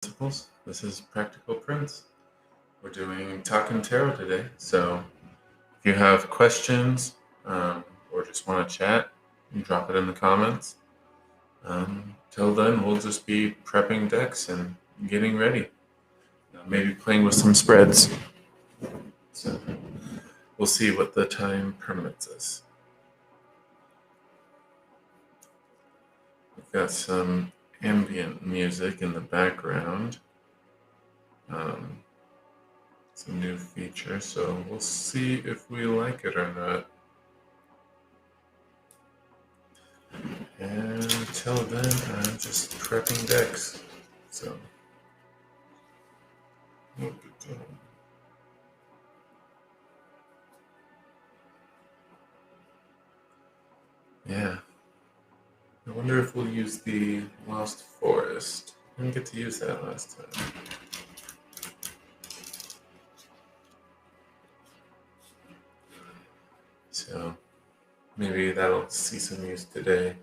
Principles. This is Practical Prince. We're doing Talking Tarot today. So if you have questions or just want to chat, you drop it in the comments. Till then, we'll just be prepping decks and getting ready. Maybe playing with some spreads. So we'll see what the time permits us. We've got some ambient music in the background. Some new feature, so we'll see if we like it or not. And until then, I'm just prepping decks. So, yeah. I wonder if we'll use the Lost Forest. I didn't get to use that last time. So, maybe that'll see some use today.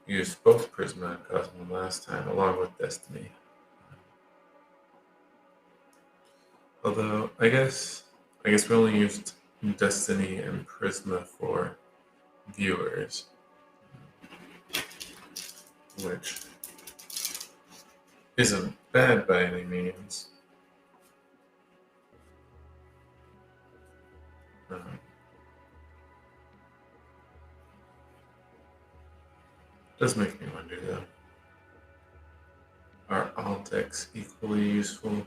Used both Prisma and Cosmo last time, along with Destiny. Although, I guess we only used Destiny and Prisma for viewers, which isn't bad by any means. Does make me wonder though. Are all decks equally useful?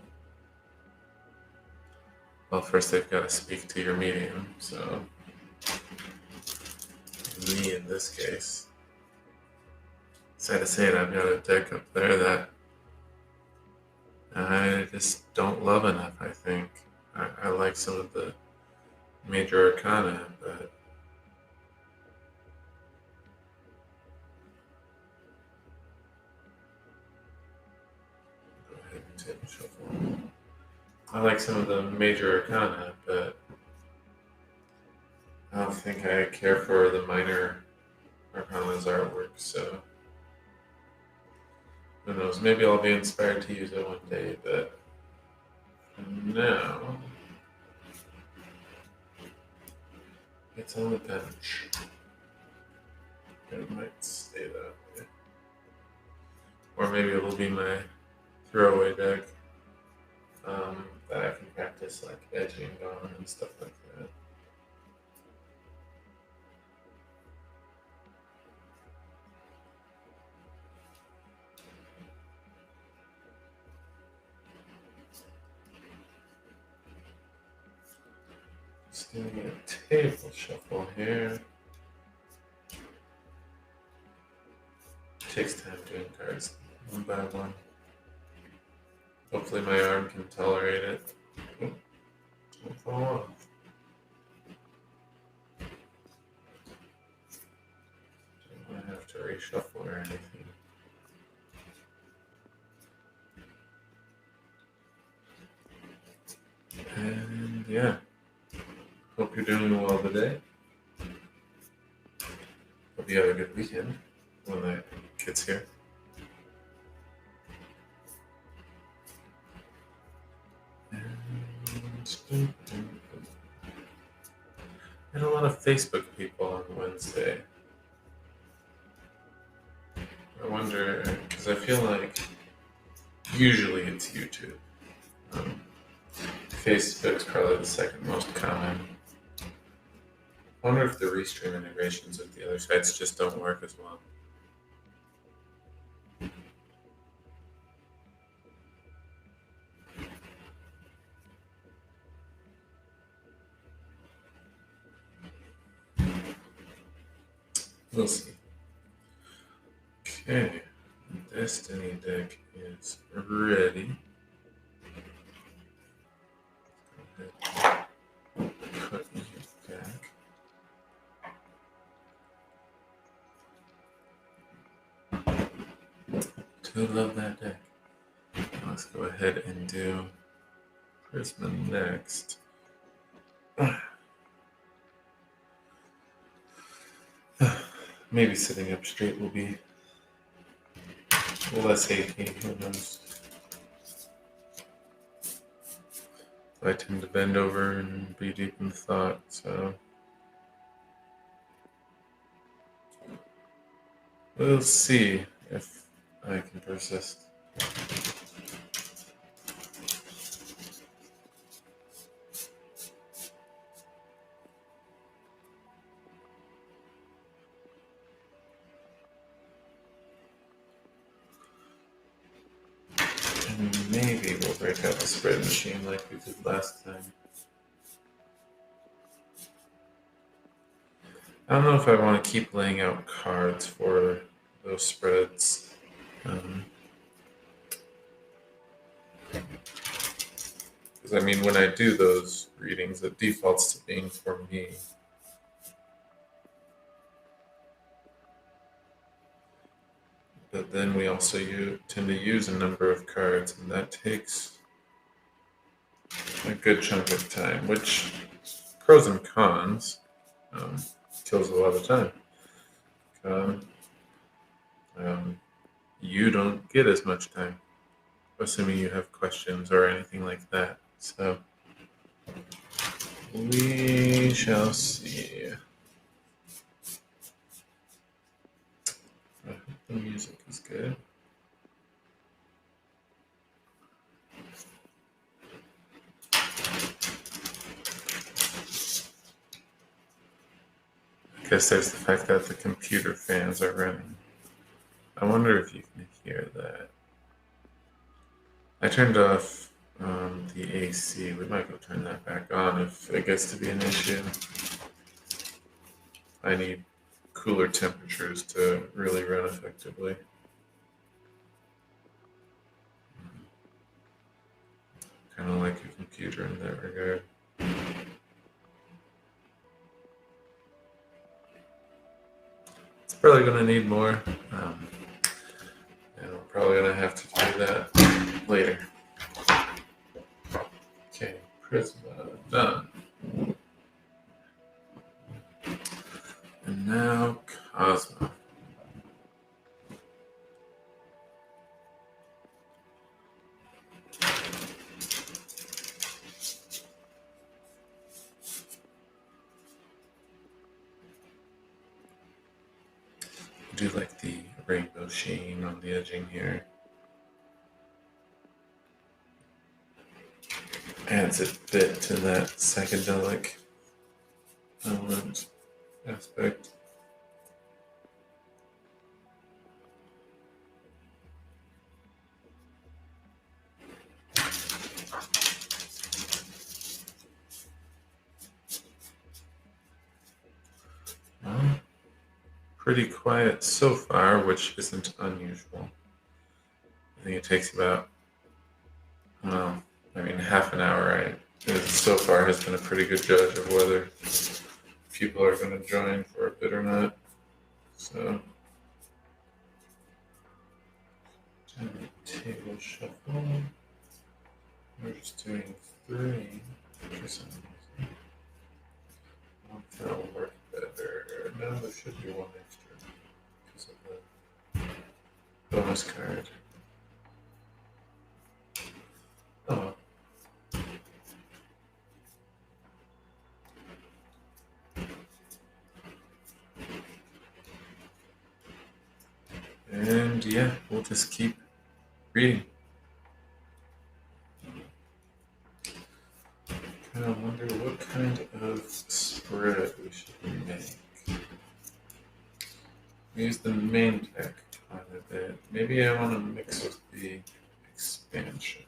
Well, first they've got to speak to your medium, so me in this case. Sad to say it, I've got a deck up there that I just don't love enough, I think. I like some of the major arcana, but go ahead and table shuffle. I like some of the major arcana, but I don't think I care for the minor arcana's artwork, so who knows, maybe I'll be inspired to use it one day, but for now, it's on the bench. It might stay that way. Or maybe it'll be my throwaway deck that I can practice like edging on and stuff like that. Just doing a table shuffle here. Takes time doing cards one by one. Hopefully my arm can tolerate it. Don't fall off. Don't want to have to reshuffle or anything. And yeah, hope you're doing well today. Hope you have a good weekend when that gets here. And a lot of Facebook people on Wednesday. I wonder, because I feel like usually it's YouTube. Facebook's probably the second most common. I wonder if the restream integrations with the other sites just don't work as well. We'll see. Okay, Destiny deck is ready. Put it back. Do love that deck. Let's go ahead and do Prisma next. Maybe sitting up straight will be less achy, who knows. I tend to bend over and be deep in thought, so we'll see if I can persist. And maybe we'll break out the spread machine like we did last time. I don't know if I want to keep laying out cards for those spreads. Because I mean, when I do those readings, it defaults to being for me. But then we also tend to use a number of cards, and that takes a good chunk of time, which pros and cons, kills a lot of time. You don't get as much time, assuming you have questions or anything like that. So we shall see. I hope the music is good. I guess there's the fact that the computer fans are running. I wonder if you can hear that. I turned off the AC. We might go turn that back on if it gets to be an issue. I need cooler temperatures to really run effectively. Kind of like a computer in that regard. It's probably going to need more. And we're probably going to have to do that later. Okay, Prisma done. And now Cosmo. Do like the rainbow sheen on the edging here. Adds a bit to that psychedelic element aspect. Well, pretty quiet so far, which isn't unusual. I think it takes about, half an hour. So far has been a pretty good judge of whether people are going to join for a bit or not. So, table shuffle. We're just doing 3 for some reason. That'll work better. No, there should be 1 extra because of the bonus card. Oh. And yeah, we'll just keep reading. I wonder what kind of spread we should make. We use the main deck quite a bit. Maybe I want to mix with the expansion.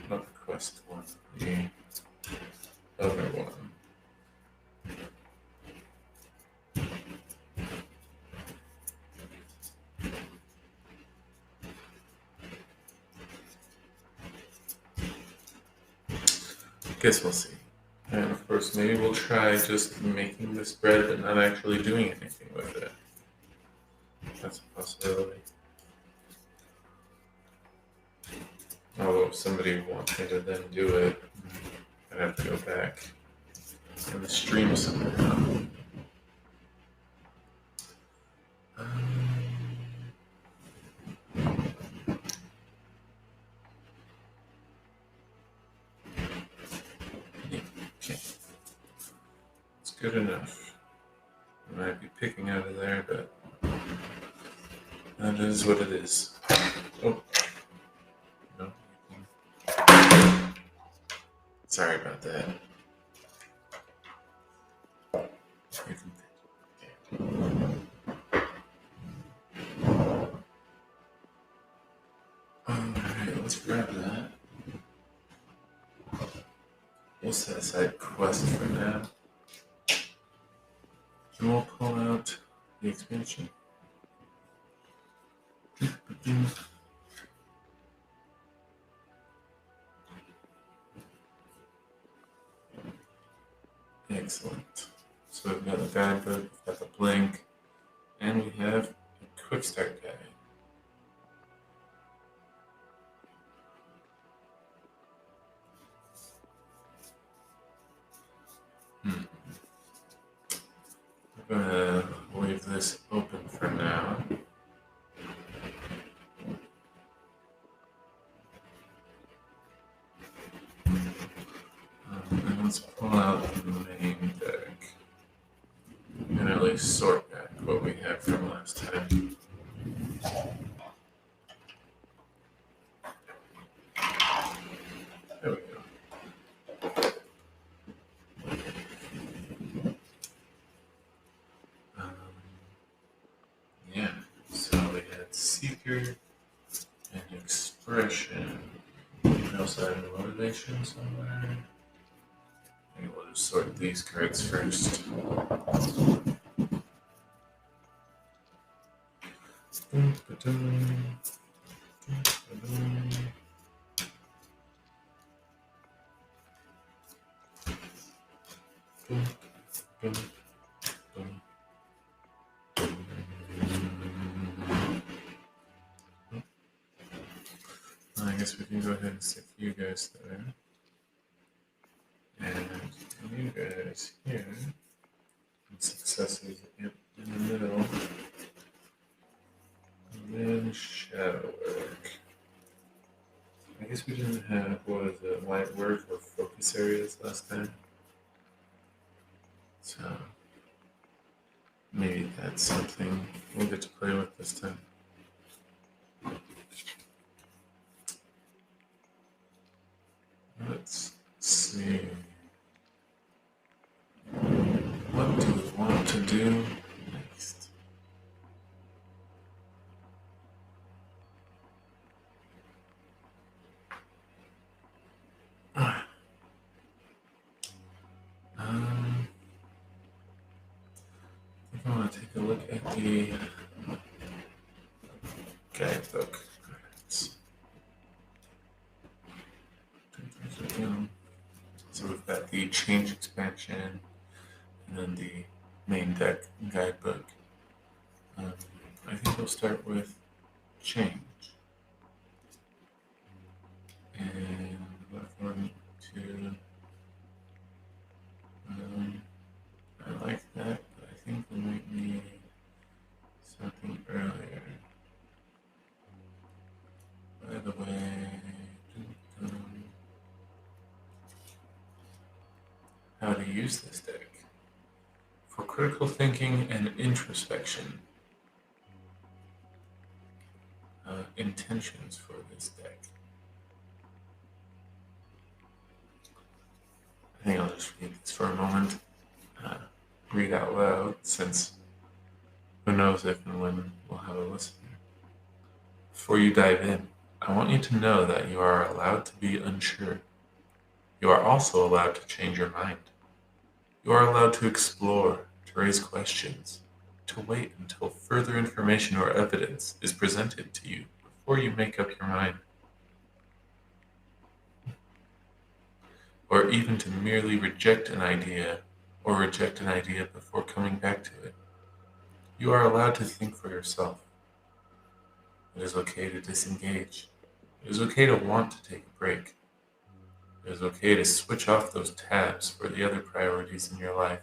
Not the quest one, the other one. Guess we'll see. And of course, maybe we'll try just making the spread but not actually doing anything with it. That's a possibility. Although if somebody wants me to then do it, I'd have to go back in the stream somehow. good enough. I might be picking out of there, but that is what it is. Oh, no. Sorry about that. You can, Alright, let's grab that. We'll set aside quest for now. And we'll pull out the expansion. Excellent. So we've got the guidebook, we've got the blink, and we have a quick start guide. I'm gonna leave this open for now. And let's pull out the main deck and at least sort back what we have from last time. There we go. Yeah, so we had Seeker and Expression. We also had Motivation somewhere. Maybe we'll just sort these cards first. I guess we can go ahead and stick you guys there. And you guys here. And successes in the middle. And then shadow work. I guess we didn't have, what is it, light work or focus areas last time. So maybe that's something we'll get to play with this time. Let's see. What do we want to do next? I think I want to take a look at the guidebook. So we've got the change expansion and then the main deck guidebook. I think we'll start with change. And according to, I like that, but I think we might need something earlier. By the way, how to use this deck for critical thinking and introspection. Intentions for this deck. I think I'll just read this for a moment. Read out loud, since who knows if and when we'll have a listener. Before you dive in, I want you to know that you are allowed to be unsure. You are also allowed to change your mind. You are allowed to explore, to raise questions, to wait until further information or evidence is presented to you before you make up your mind. Or even to merely reject an idea or reject an idea before coming back to it. You are allowed to think for yourself. It is okay to disengage. It is okay to want to take a break. It is okay to switch off those tabs for the other priorities in your life.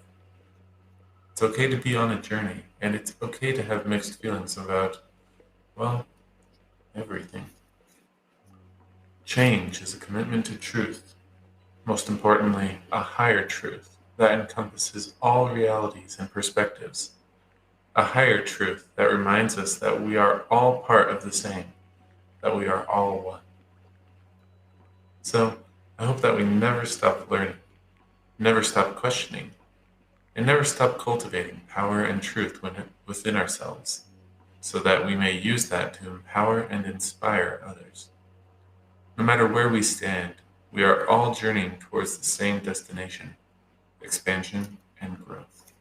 It's okay to be on a journey, and it's okay to have mixed feelings about, well, everything. Change is a commitment to truth. Most importantly, a higher truth, that encompasses all realities and perspectives, a higher truth that reminds us that we are all part of the same, that we are all one. So I hope that we never stop learning, never stop questioning, and never stop cultivating power and truth within ourselves, so that we may use that to empower and inspire others. No matter where we stand, we are all journeying towards the same destination: expansion and growth.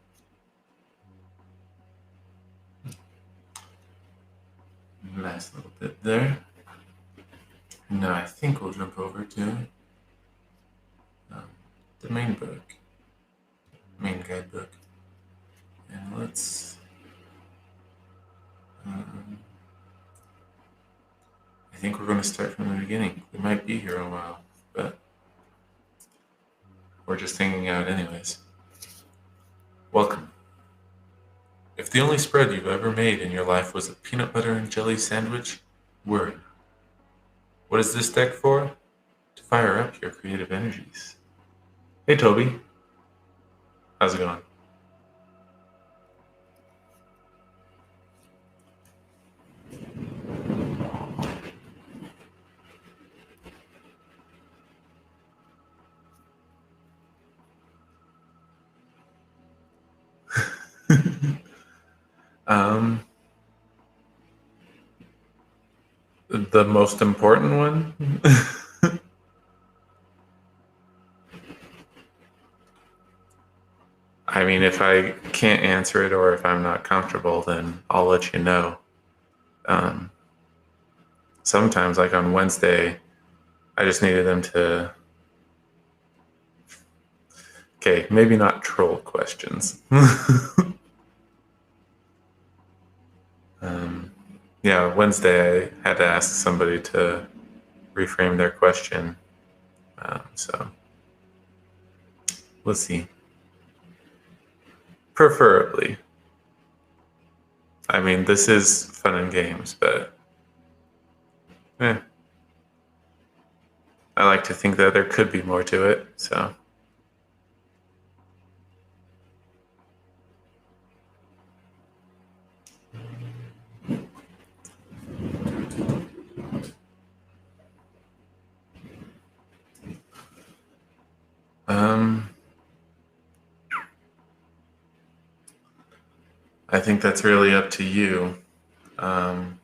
Nice little bit there. Now I think we'll jump over to um, the main guidebook. And um, I think we're going to start from the beginning. We might be here a while, but we're just hanging out anyways. Welcome. If the only spread you've ever made in your life was a peanut butter and jelly sandwich, word. What is this deck for? To fire up your creative energies. Hey Toby, how's it going? um, the most important one? I mean, if I can't answer it or if I'm not comfortable, then I'll let you know. Um, Sometimes, like on Wednesday, I just needed them to, okay, maybe not troll questions. um, yeah, Wednesday I had to ask somebody to reframe their question. So let's see. Preferably. I mean, this is fun and games, but I like to think that there could be more to it. So, um, I think that's really up to you. Um,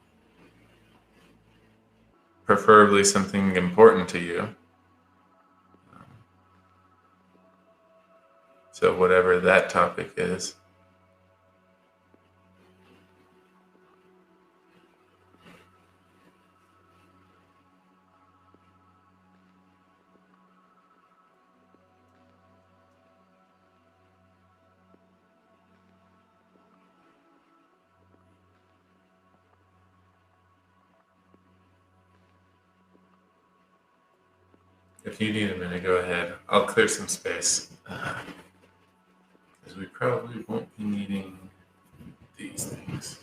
Preferably something important to you. So, whatever that topic is. If you need a minute, go ahead. I'll clear some space. Because we probably won't be needing these things.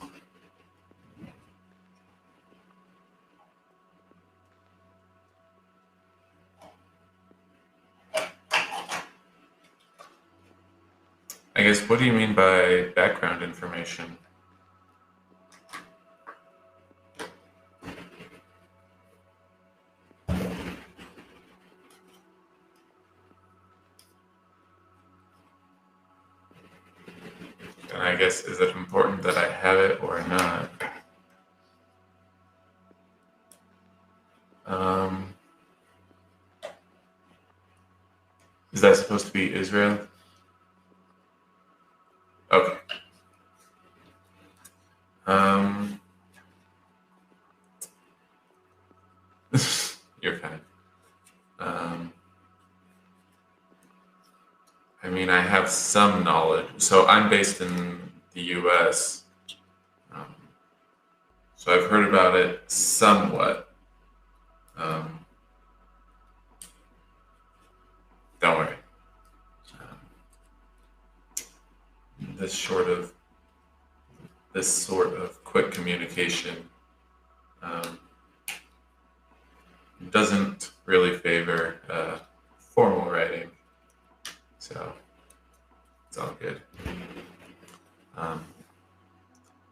I guess, what do you mean by background information? And I guess, is it important that I have it or not? Um, is that supposed to be Israel? Okay. Um, you're fine. Um, I mean, I have some knowledge. So I'm based in the US. Um, so I've heard about it somewhat. Um, don't worry. Um, this short of this sort of quick communication um, doesn't really favor formal writing. So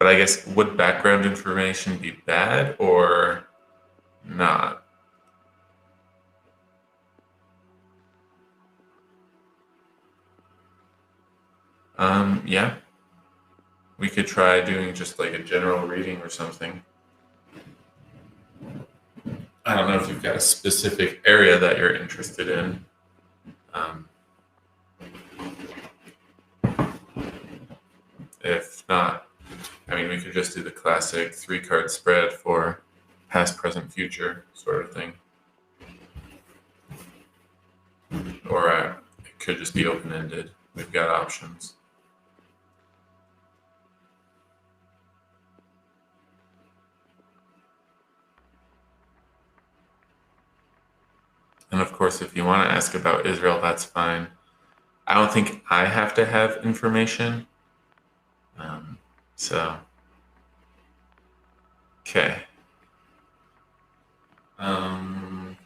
But I guess, would background information be bad or not? Yeah. We could try doing just like a general reading or something. I don't know if you've got a specific area that you're interested in. Um, if not, I mean, we could just do the classic 3-card spread for past, present, future sort of thing. Or it could just be open-ended. We've got options. And of course, if you want to ask about Israel, that's fine. I don't think I have to have information. So, okay. I'm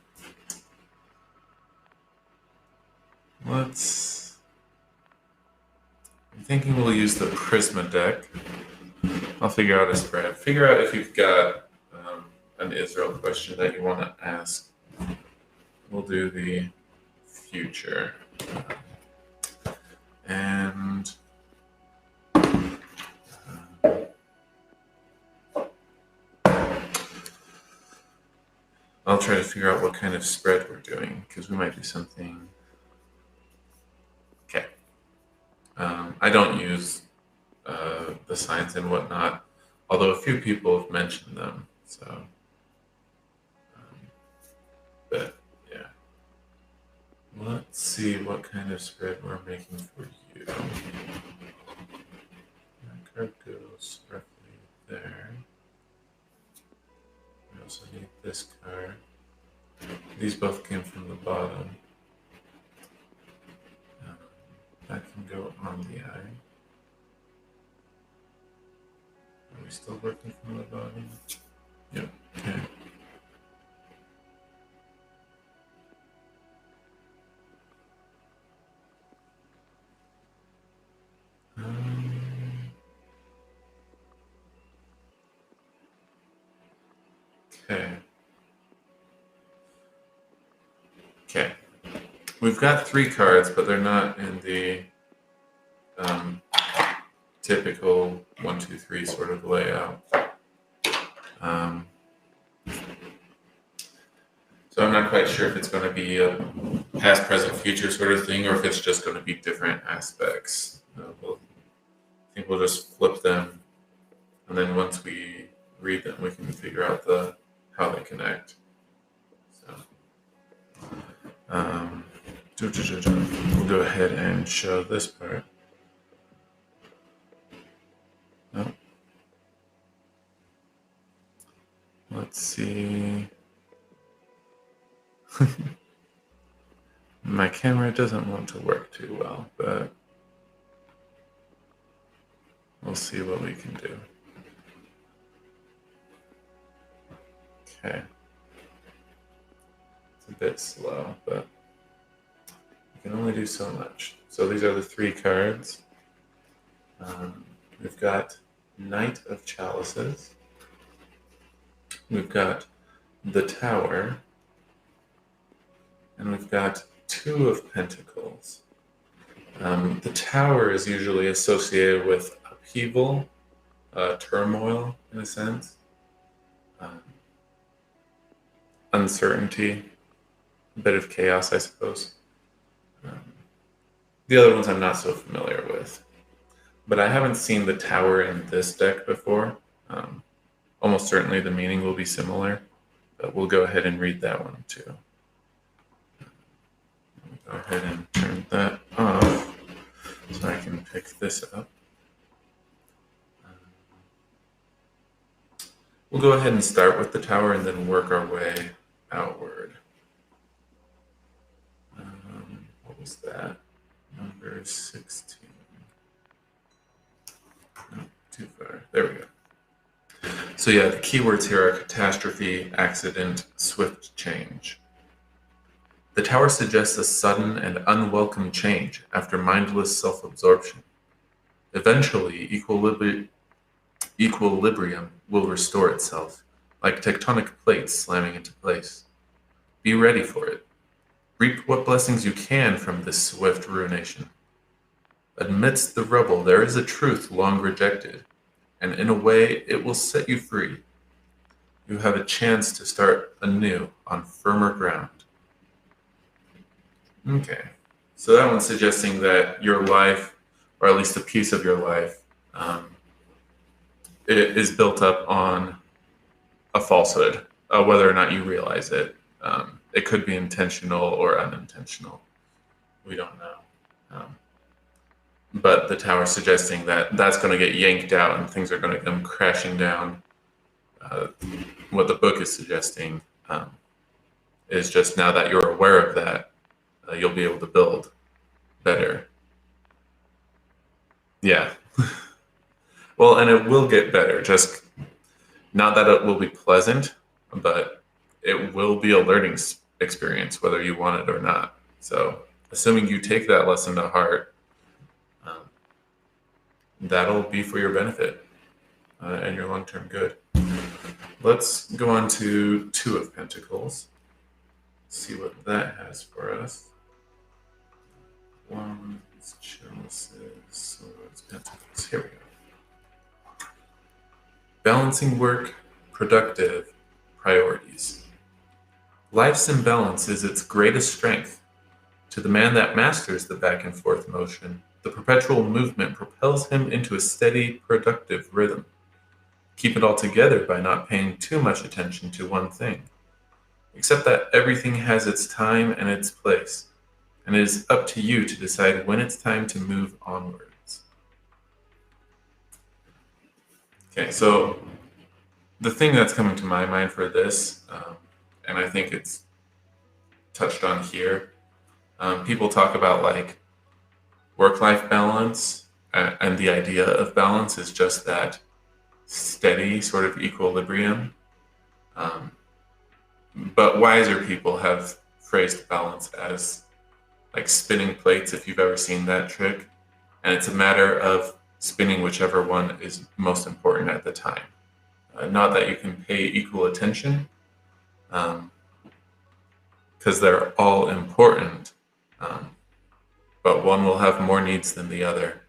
thinking we'll use the Prisma deck. I'll figure out a spread. Figure out if you've got an Israel question that you want to ask. We'll do the future. And I'll try to figure out what kind of spread we're doing, because we might do something. Okay. I don't use the signs and whatnot, although a few people have mentioned them. So, but yeah. Let's see what kind of spread we're making for you. That card goes roughly there. We also need this card. These both came from the bottom. That can go on the eye. Are we still working from the bottom? Yep. Okay. Okay. Okay. We've got 3 cards, but they're not in the typical 1, 2, 3 sort of layout. So I'm not quite sure if it's going to be a past, present, future sort of thing, or if it's just going to be different aspects. I think we'll just flip them, and then once we read them, we can figure out how they connect. So we'll go ahead and show this part. Oh. Let's see. My camera doesn't want to work too well, but we'll see what we can do. Okay. It's a bit slow, but we can only do so much. So these are the 3 cards. We've got Knight of Chalices. We've got the Tower. And we've got 2 of Pentacles. The Tower is usually associated with upheaval, turmoil, in a sense. Uncertainty, a bit of chaos, I suppose. The other ones I'm not so familiar with. But I haven't seen the Tower in this deck before. Almost certainly the meaning will be similar, but we'll go ahead and read that one too. Go ahead and turn that off so I can pick this up. We'll go ahead and start with the Tower and then work our way outward. What was that? Number 16. No, too far. There we go. So yeah, the keywords here are catastrophe, accident, swift change. The Tower suggests a sudden and unwelcome change after mindless self-absorption. Eventually, equilibrium will restore itself, like tectonic plates slamming into place. Be ready for it. Reap what blessings you can from this swift ruination. Amidst the rubble, there is a truth long rejected, and in a way, it will set you free. You have a chance to start anew on firmer ground. Okay. So that one's suggesting that your life, or at least a piece of your life, it is built up on a falsehood, whether or not you realize it. It could be intentional or unintentional. We don't know. But the tower is suggesting that that's going to get yanked out and things are going to come crashing down. What the book is suggesting is just now that you're aware of that, you'll be able to build better. Yeah. Well, and it will get better. Just not that it will be pleasant, but it will be a learning experience, whether you want it or not. So, assuming you take that lesson to heart, that'll be for your benefit and your long-term good. Let's go on to Two of Pentacles. See what that has for us. Wands, chalices, swords, pentacles. Here we go. Balancing work, productive priorities. Life's imbalance is its greatest strength. To the man that masters the back and forth motion, the perpetual movement propels him into a steady, productive rhythm. Keep it all together by not paying too much attention to one thing. Accept that everything has its time and its place, and it is up to you to decide when it's time to move onwards. Okay, so the thing that's coming to my mind for this, and I think it's touched on here, people talk about like work-life balance, and the idea of balance is just that steady sort of equilibrium. But wiser people have phrased balance as like spinning plates, if you've ever seen that trick. And it's a matter of spinning whichever one is most important at the time. Not that you can pay equal attention, because they're all important, but one will have more needs than the other.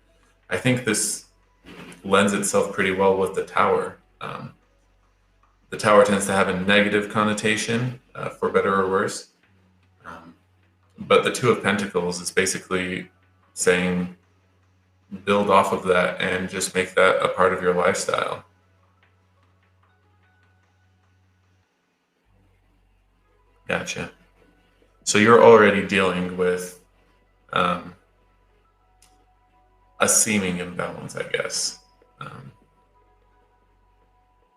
I think this lends itself pretty well with the tower. The tower tends to have a negative connotation, for better or worse. But the Two of Pentacles is basically saying build off of that and just make that a part of your lifestyle. Gotcha. So you're already dealing with a seeming imbalance, I guess.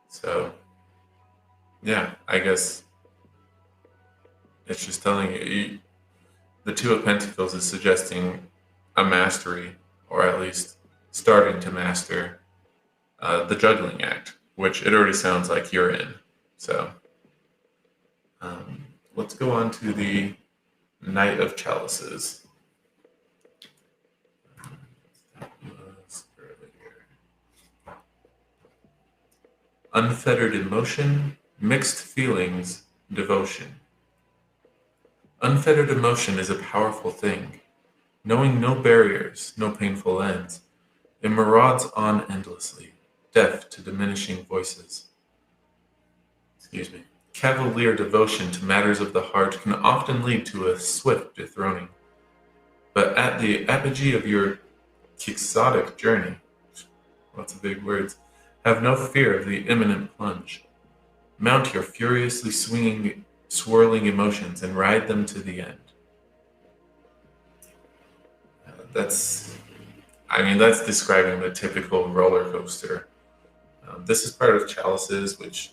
So, yeah, I guess it's just telling you, the Two of Pentacles is suggesting a mastery, or at least starting to master the juggling act, which it already sounds like you're in. So, let's go on to the Knight of Chalices. Unfettered emotion, mixed feelings, devotion. Unfettered emotion is a powerful thing. Knowing no barriers, no painful ends, it marauds on endlessly, deaf to diminishing voices. Excuse me. Cavalier devotion to matters of the heart can often lead to a swift dethroning. But at the apogee of your quixotic journey, lots of big words, have no fear of the imminent plunge. Mount your furiously swirling emotions and ride them to the end. That's describing the typical roller coaster. This is part of Chalices, which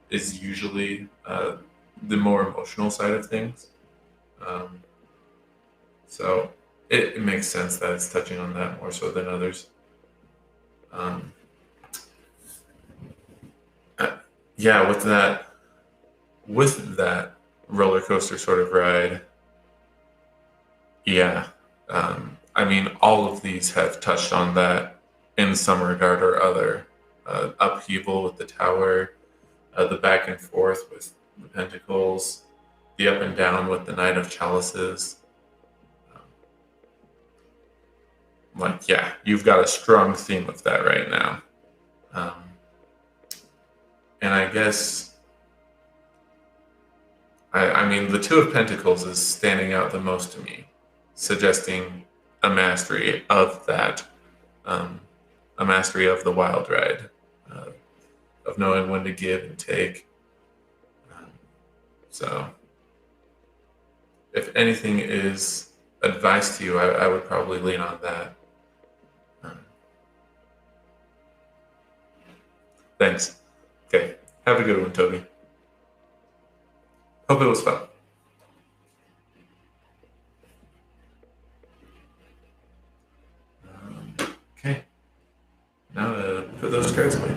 is usually the more emotional side of things. So it makes sense that it's touching on that more so than others. Yeah, with that roller coaster sort of ride, yeah. I mean, all of these have touched on that in some regard or other. upheaval with the tower, the back and forth with the pentacles, the up and down with the Knight of Chalices. Um, yeah, you've got a strong theme of that right now. Um, and I guess, I mean, the Two of Pentacles is standing out the most to me, suggesting a mastery of that, a mastery of the wild ride, uh, of knowing when to give and take. Um, so, if anything is advice to you, I would probably lean on that. Um, thanks. Okay. Have a good one, Toby. Hope it was fun. Okay. Now put those cards away.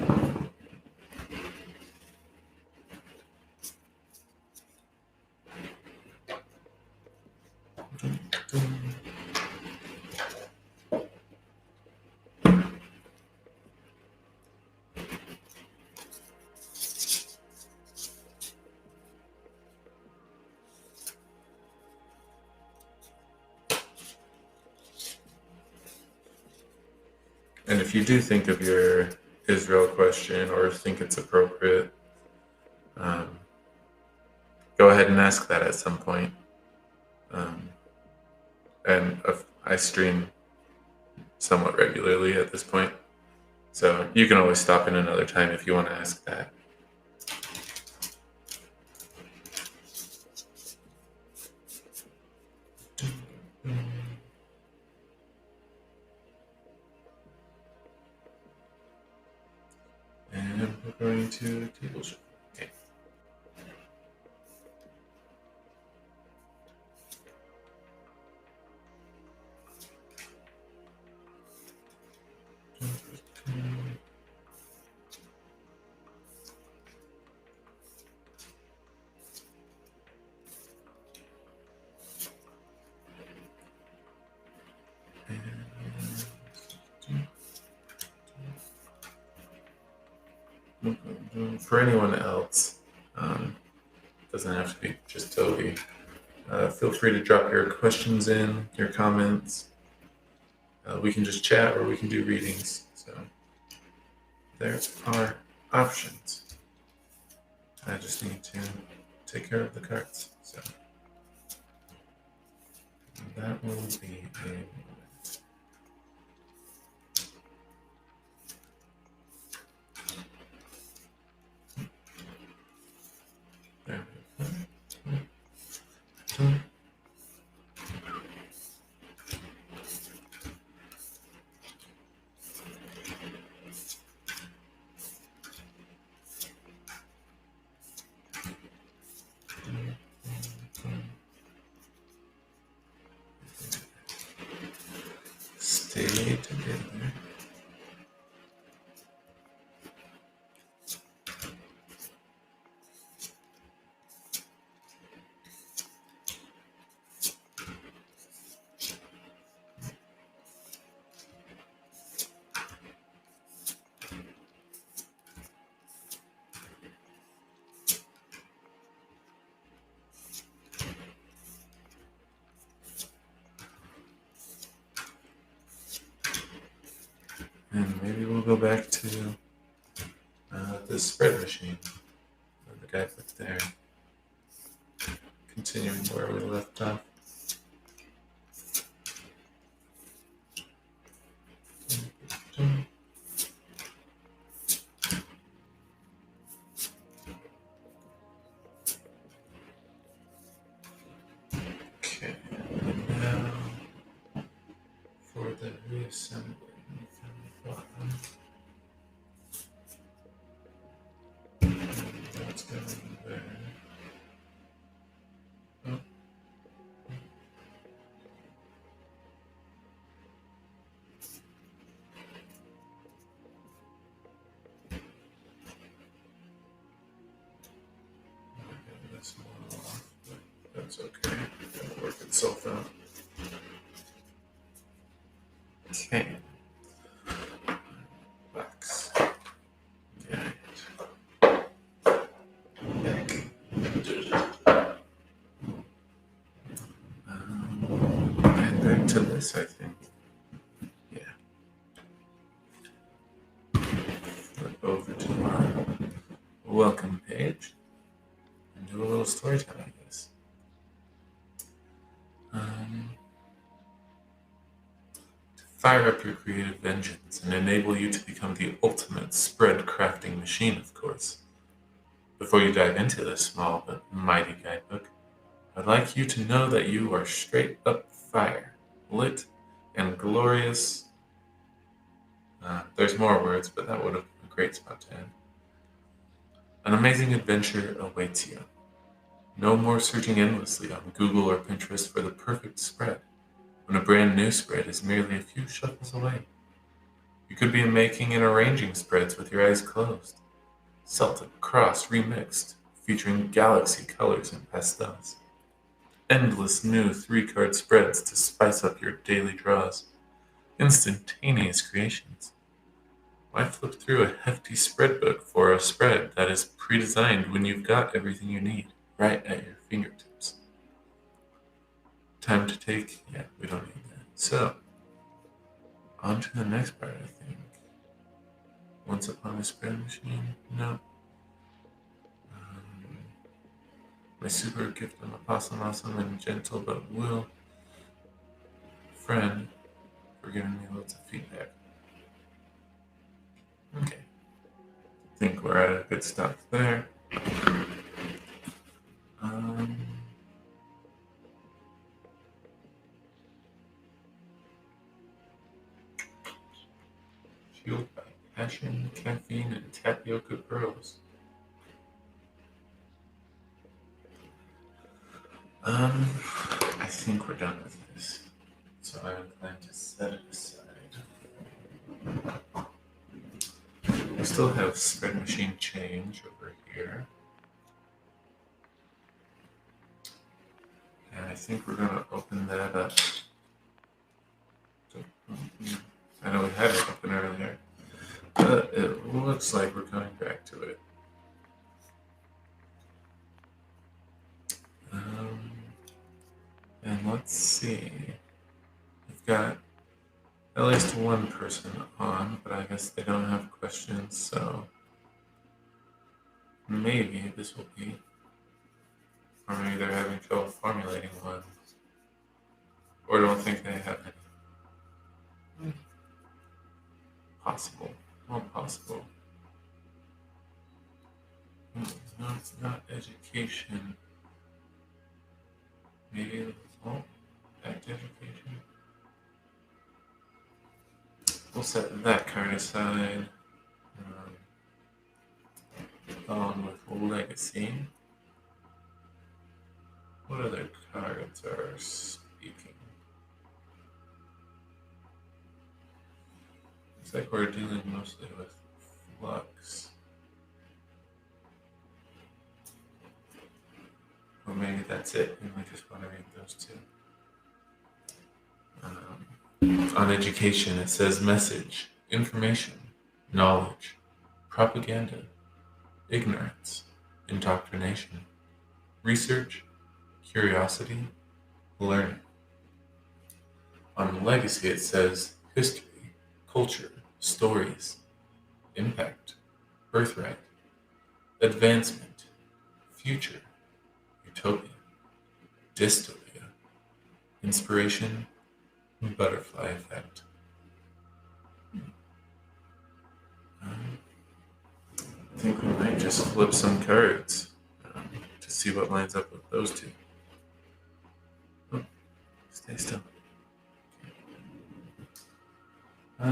And if you do think of your Israel question or think it's appropriate, um, go ahead and ask that at some point. And I stream somewhat regularly at this point, so you can always stop in another time if you want to ask that. And we're going to table shift. Okay. For anyone else, doesn't have to be just Toby. Feel free to drop your questions in, your comments. We can just chat or we can do readings. So there are options. I just need to take care of the cards. So that will be a moment. There we go. Stay together. And maybe we'll go back to the spread machine. The guy put there. Continuing where we left off. Okay, now for the reassembly. That's going there. Oh. That's a little off, but that's okay. It'll work itself out. Okay. Box. into this, I think. Yeah. Flip over to our welcome page and do a little story time, I guess. To fire up your creative vengeance and enable you to become the ultimate spread crafting machine, of course. Before you dive into this small but mighty guidebook, I'd like you to know that you are straight up fire, lit, and glorious. There's more words, but that would have been a great spot to end. An amazing adventure awaits you. No more searching endlessly on Google or Pinterest for the perfect spread, when a brand new spread is merely a few shuffles away. You could be making and arranging spreads with your eyes closed. Celtic Cross remixed, featuring galaxy colors and pastels. Endless new 3-card spreads to spice up your daily draws. Instantaneous creations. Why flip through a hefty spread book for a spread that is pre-designed when you've got everything you need right at your fingertips? Time to take? Yeah, we don't need that. So, on to the next part, I think. Once upon a spread machine? No. My super gift of awesome and gentle but will friend for giving me lots of feedback. Okay. I think we're at a good stop there. Fueled by passion, caffeine, and tapioca pearls. I think we're done with this. So I plan to set it aside. We still have spread machine change over here. And I think we're going to open that up. So, I know we had it open earlier, but it looks like we're coming back to it. And let's see. We've got at least one person on, but I guess they don't have questions, so maybe this will be, or maybe they're having trouble formulating one, or don't think they have any. Possible. More possible. No, it's not education. Maybe, back to education. We'll set that card aside. Along with Legacy. What other cards are speaking? Looks like we're dealing mostly with Flux. Or maybe that's it, and we just want to read those two. On education, it says message, information, knowledge, propaganda, ignorance, indoctrination, research, curiosity, learning. On legacy, it says history, culture, stories, impact, birthright, advancement, future, utopia, dystopia, inspiration, butterfly effect. I think we might just flip some cards to see what lines up with those two. Oh, stay still. I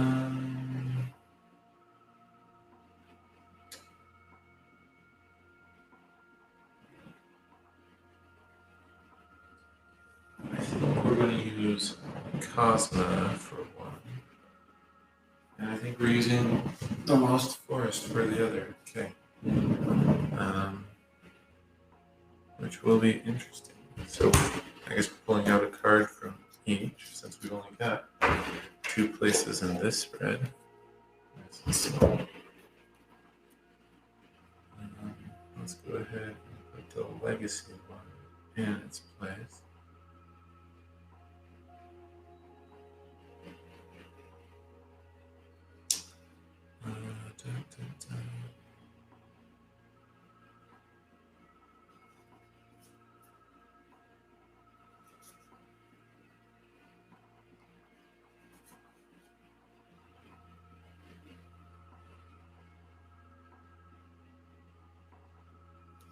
think we're going to use Cosma for one. And I think we're using the Lost Forest for the other. Okay. Which will be interesting. So I guess we're pulling out a card from each, since we've only got 2 places in this spread. Let's go ahead and put the legacy one in its place.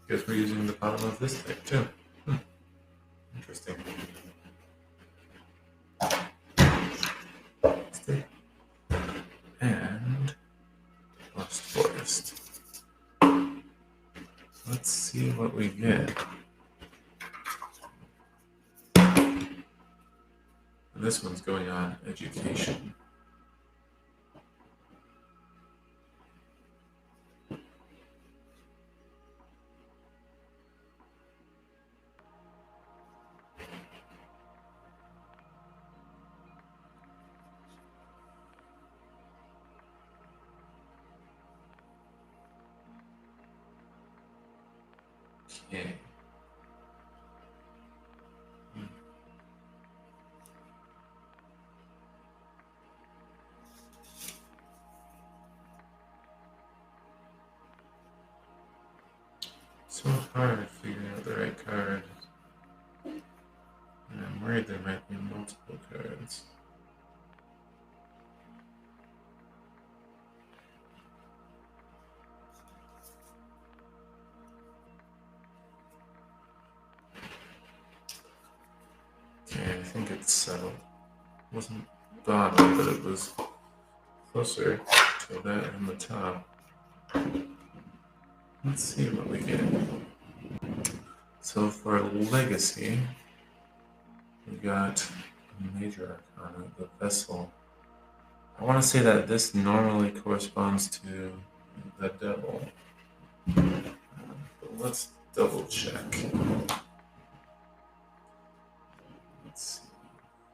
Guess we're using the bottom of this thing too. Interesting. And Lost Forest. Let's see what we get. And this one's going on education. Okay. So hard figuring out the right card. And I'm worried there might be multiple cards. Okay, I think it's settled. It wasn't bottom, but it was closer to that on the top. Let's see what we get. So for Legacy, we got a major arcana, the Vessel. I want to say that this normally corresponds to the Devil. But let's double check. Let's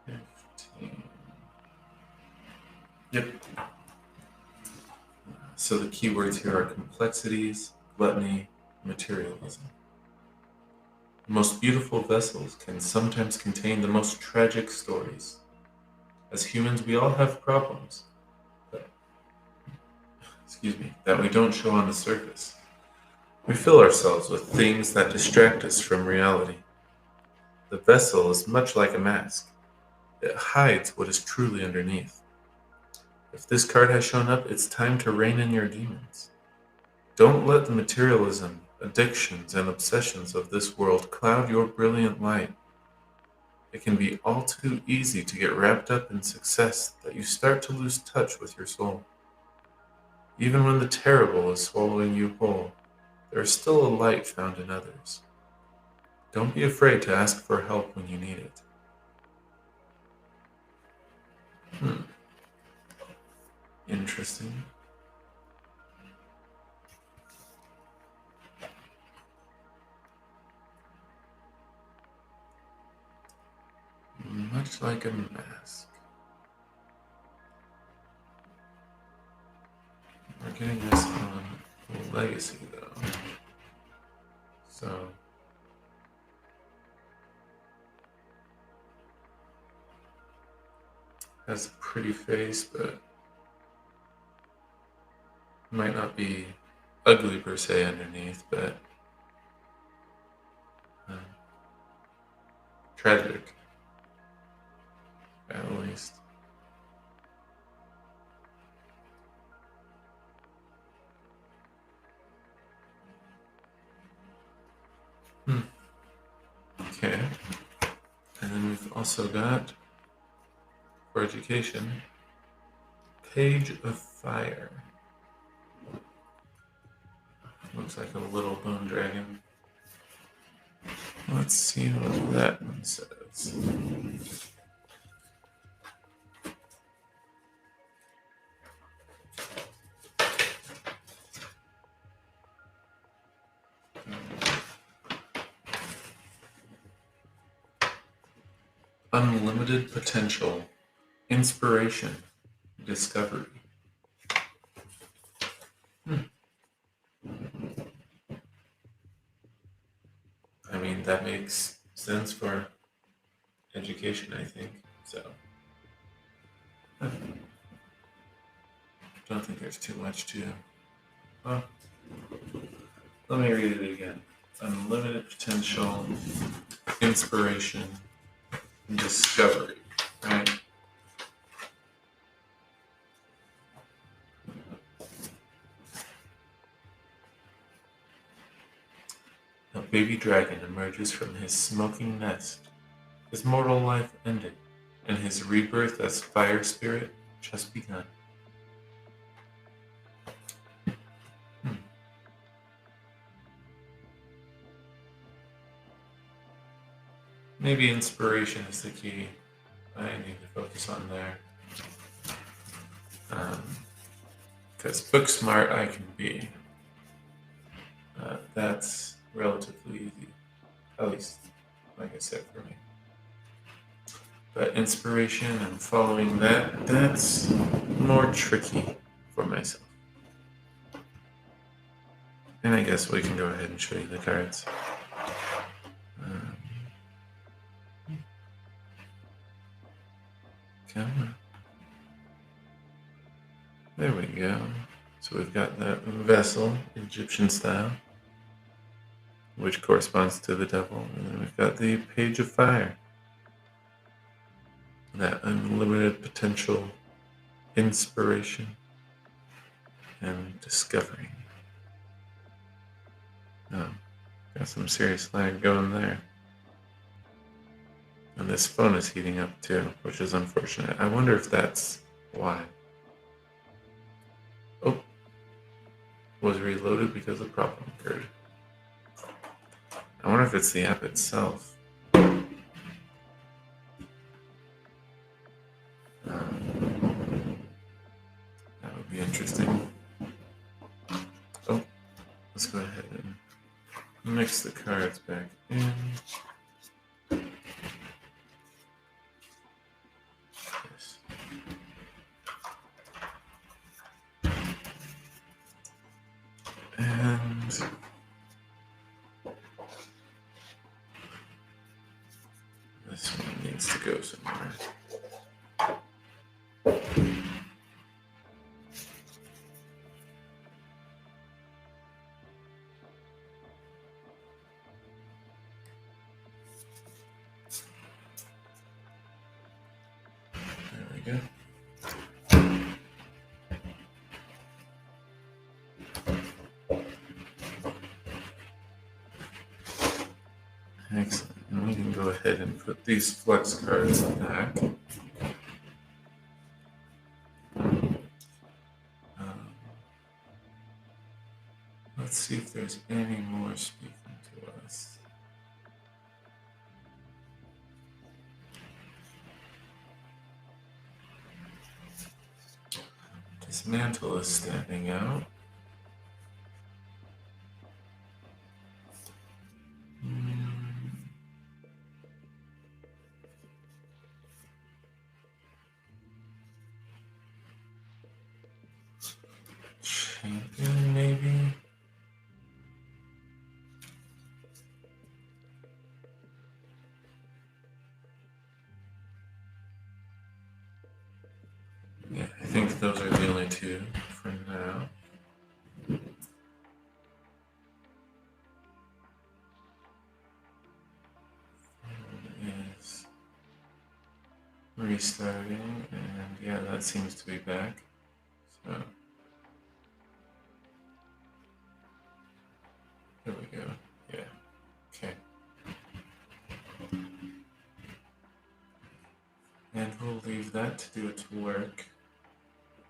see. 15. Yep. So the keywords here are complexities, gluttony, materialism. The most beautiful vessels can sometimes contain the most tragic stories. As humans, we all have problems that we don't show on the surface. We fill ourselves with things that distract us from reality. The vessel is much like a mask. It hides what is truly underneath. If this card has shown up, it's time to rein in your demons. Don't let the materialism, addictions, and obsessions of this world cloud your brilliant light. It can be all too easy to get wrapped up in success that you start to lose touch with your soul. Even when the terrible is swallowing you whole, there is still a light found in others. Don't be afraid to ask for help when you need it. Interesting. Much like a mask. We're getting this on Legacy, though. So, has a pretty face, but might not be ugly per se underneath, but tragic, at least. Okay. And then we've also got, for education, Page of Fire. Looks like a little bone dragon. Let's see what that one says. Unlimited potential, inspiration, discovery. I mean, that makes sense for education, I think. So, I don't think there's too much to. Well, let me read it again. Unlimited potential, inspiration, and discovery. Right? baby dragon emerges from his smoking nest, his mortal life ended, and his rebirth as fire spirit just begun. Hmm. Maybe inspiration is the key. I need to focus on there. Because book smart I can be. That's relatively easy. At least, like I said, for me. But inspiration and following that's more tricky for myself. And I guess we can go ahead and show you the cards. Um, Come on. There we go. So we've got the vessel, Egyptian style, which corresponds to the devil. And then we've got the page of fire. That unlimited potential, inspiration, and discovery. Oh, got some serious lag going there. And this phone is heating up too, which is unfortunate. I wonder if that's why. Oh, was reloaded because a problem occurred. I wonder if it's the app itself. That would be interesting. Oh, let's go ahead and mix the cards back in. Yes. And this one needs to go somewhere. There we go. Excellent. And we can go ahead and put these flex cards back. Let's see if there's any more speaking to us. Dismantle is standing out. Champion, maybe? Yeah, I think those are the only two for now. Is restarting, and yeah, that seems to be back. So here we go. Yeah. Okay. And we'll leave that to do its work.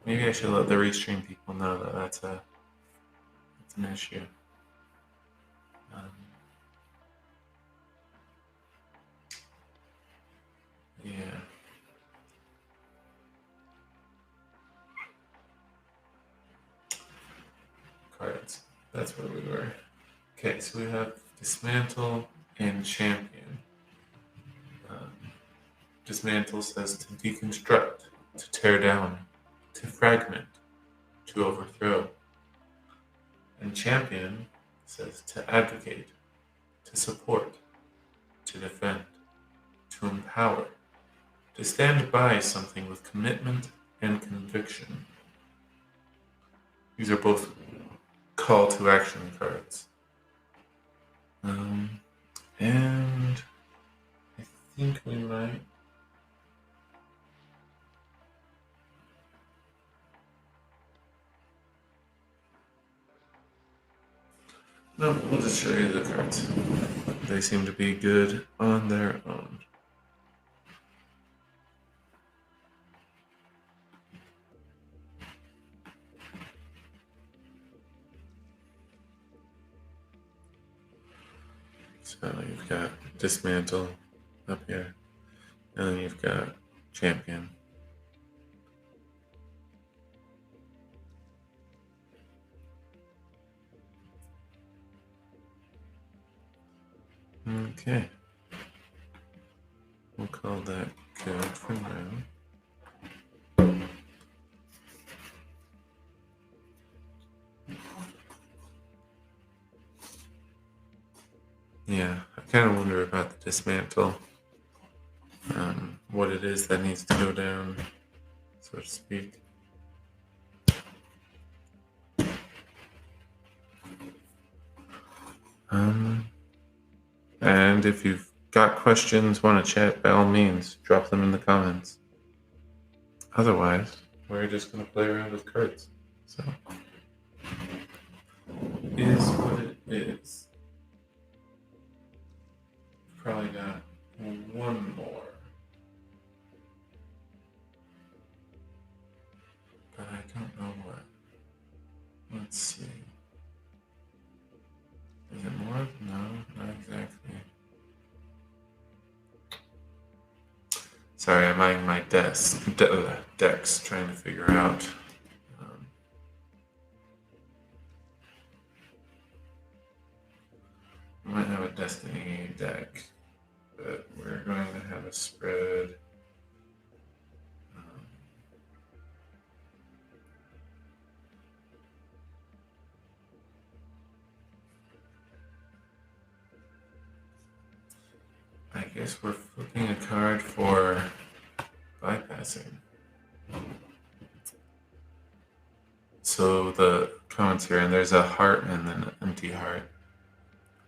Maybe I should let the restream people know that that's an issue. Yeah. Cards. That's where we were. Okay, so we have Dismantle and Champion. Dismantle says to deconstruct, to tear down, to fragment, to overthrow. And Champion says to advocate, to support, to defend, to empower, to stand by something with commitment and conviction. These are both call to action cards. And I think we might. No, we'll just show you the cards. They seem to be good on their own. So you've got Dismantle up here, and then you've got Champion. Okay. We'll call that good for now. Yeah, I kind of wonder about the Dismantle. What it is that needs to go down, so to speak. And if you've got questions, want to chat, by all means, drop them in the comments. Otherwise, we're just going to play around with cards. So, is what it is. Probably got one more. But I don't know what. Let's see. Is it more? No, not exactly. Sorry, I'm eyeing my decks, trying to figure out. I might have a Destiny deck, but we're going to have a spread. I guess we're flipping a card for bypassing. So the comments here, and there's a heart and then an empty heart.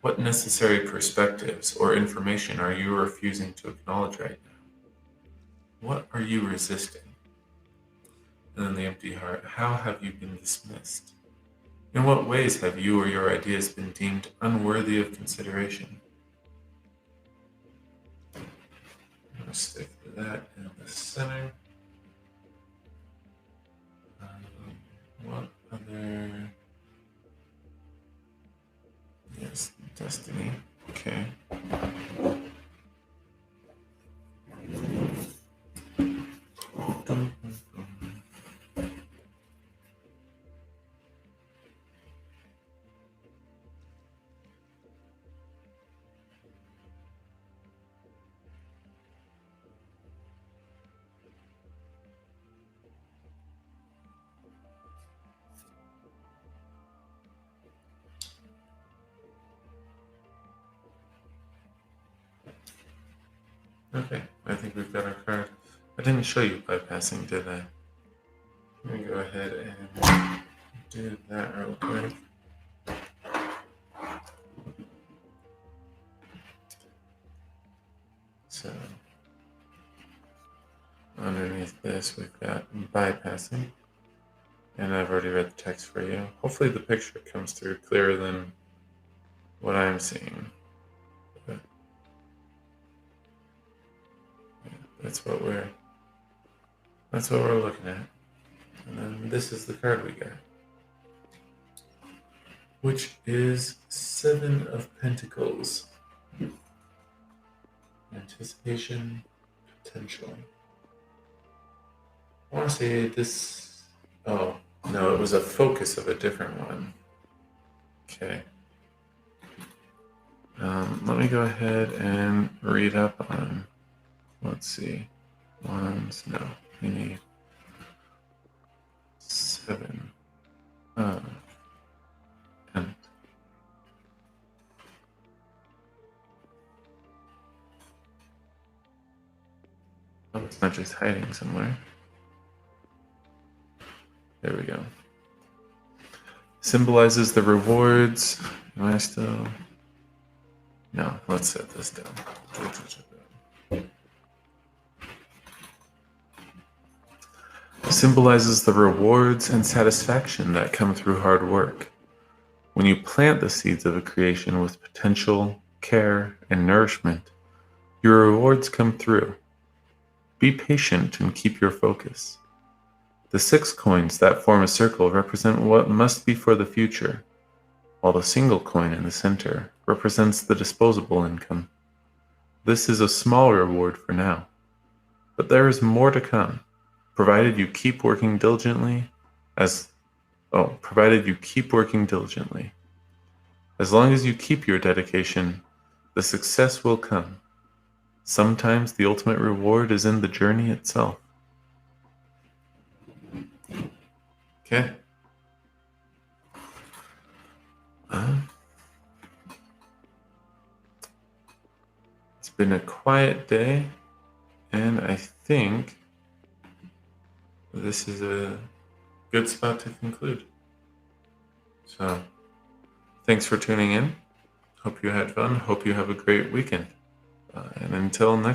What necessary perspectives or information are you refusing to acknowledge right now? What are you resisting? And then the empty heart, how have you been dismissed? In what ways have you or your ideas been deemed unworthy of consideration? I'm going to stick to that in the center. What other? Yes, Destiny. Okay. Okay, I think we've got our card. I didn't show you bypassing, did I? Let me go ahead and do that real quick. So, underneath this, we've got bypassing. And I've already read the text for you. Hopefully the picture comes through clearer than what I'm seeing. But, yeah, that's what we're looking at. And then this is the card we got, which is Seven of Pentacles. Anticipation, potential. I want to say this. Oh, no, it was a focus of a different one. Okay. Let me go ahead and read up on, let's see, wands, no, we need 7. And oh, it's not just hiding somewhere. There we go. Symbolizes the rewards. Am I still? No, let's set this down. Symbolizes the rewards and satisfaction that come through hard work. When you plant the seeds of a creation with potential, care, and nourishment, your rewards come through. Be patient and keep your focus. The 6 coins that form a circle represent what must be for the future, while the single coin in the center represents the disposable income. This is a small reward for now, but there is more to come, provided you keep working diligently provided you keep working diligently. As long as you keep your dedication, the success will come. Sometimes the ultimate reward is in the journey itself. Okay. It's been a quiet day, and I think this is a good spot to conclude. So, thanks for tuning in. Hope you had fun. Hope you have a great weekend. And until next